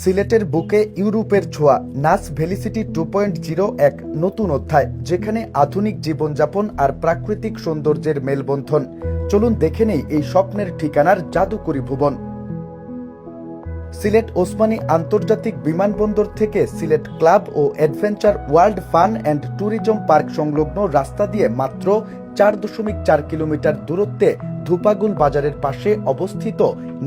সিলেটের বুকে ইউরোপের ছোঁয়া নাস ভ্যালিসিটি 2.0 এক নতুন অধ্যায়, যেখানে আধুনিক জীবনযাপন আর প্রাকৃতিক সৌন্দর্যের মেলবন্ধন। চলুন দেখে নেই এই স্বপ্নের ঠিকানার জাদুকরী ভুবন। সিলেট ওসমানী আন্তর্জাতিক বিমানবন্দর থেকে সিলেট ক্লাব ও adventure world fun and tourism park সংলগ্ন রাস্তা দিয়ে মাত্র 4.4 কিলোমিটার দূরত্বে ধুপাগুল বাজারের পাশে অবস্থিত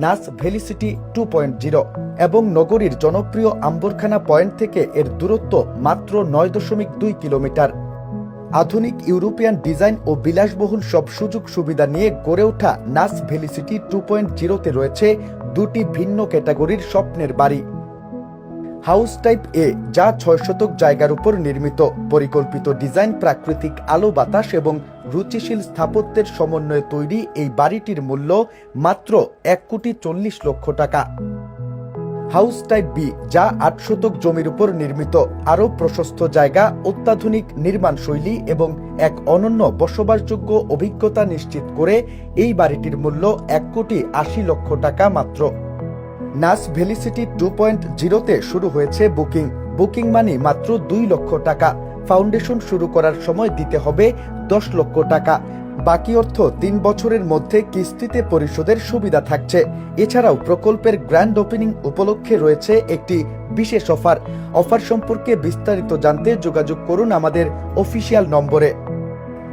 নাস ভ্যালিসিটি 2.0 এবং নগরীর জনপ্রিয় আম্বরখানা পয়েন্ট থেকে এর দূরত্ব মাত্র 9.2 কিলোমিটার। আধুনিক ইউরোপিয়ান ডিজাইন ও বিলাসবহুল সব সুযোগ সুবিধা নিয়ে গড়ে ওঠা নাস ভ্যালিসিটি 2.0-তে রয়েছে দুটি ভিন্ন ক্যাটাগরির স্বপ্নের বাড়ি। হাউস টাইপ এ, যা 6 শতক জায়গার উপর নির্মিত, পরিকল্পিত ডিজাইন, প্রাকৃতিক আলো বাতাস এবং রুচিশীল স্থাপত্যের সমন্বয়ে তৈরি এই বাড়িটির মূল্য মাত্র 1,40,00,000 টাকা। হাউস টাইপ বি, যা 8 শতক জমির উপর নির্মিত, আরও প্রশস্ত জায়গা, অত্যাধুনিক নির্মাণ শৈলী এবং এক অনন্য বসবাসযোগ্য অভিজ্ঞতা নিশ্চিত করে এই বাড়িটির মূল্য 1,80,00,000 টাকা মাত্র। নাস ভ্যালিসিটি 2.0-তে শুরু হয়েছে বুকিং মানি মাত্র 2 লক্ষ টাকা। ফাউন্ডেশন শুরু করার সময় দিতে হবে 10 লক্ষ টাকা। বাকি অর্থ 3 বছরের মধ্যে কিস্তিতে পরিশোধের সুবিধা থাকছে। এছাড়াও প্রকল্পের গ্র্যান্ড ওপেনিং উপলক্ষে রয়েছে একটি বিশেষ অফার সম্পর্কে বিস্তারিত জানতে যোগাযোগ করুন আমাদের অফিসিয়াল নম্বরে।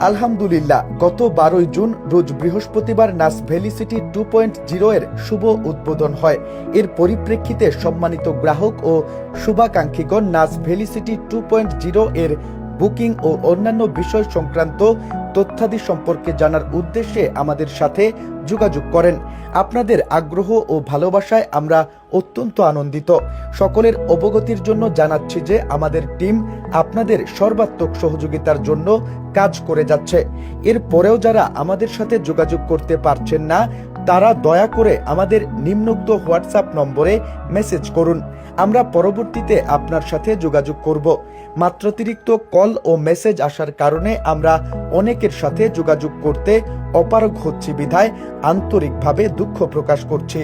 আলহামদুলিল্লাহ, গত 12 জুন রোজ বৃহস্পতিবার নাস ভ্যালিসিটি 2.0 এর শুভ উদ্বোধন হয়। এর পরিপ্রেক্ষিতে সম্মানিত গ্রাহক ও শুভাকাঙ্ক্ষীগণ নাস ভ্যালিসিটি 2.0 এর বুকিং ও অন্যান্য বিষয় সংক্রান্ত তথ্যাদি সম্পর্কে জানার উদ্দেশ্যে আমাদের সাথে যোগাযোগ করেন। আপনাদের আগ্রহ ও ভালোবাসায় আমরা অত্যন্ত আনন্দিত। সকলের অবগতির জন্য জানাচ্ছি যে আমাদের টিম আপনাদের সর্বাত্মক সহযোগিতার জন্য কাজ করে যাচ্ছে। এর পরেও যারা আমাদের সাথে যোগাযোগ করতে পারছেন না, তারা দয়া করে আমাদের নিম্নোক্ত হোয়াটসঅ্যাপ নম্বরে মেসেজ করুন। আমরা পরবর্তীতে আপনার সাথে যোগাযোগ করব। মাত্রাতিরিক্ত কল ও মেসেজ আসার কারণে আমরা অনেকের সাথে যোগাযোগ করতে অপারগ হচ্ছি বিধায় আন্তরিকভাবে দুঃখ প্রকাশ করছি।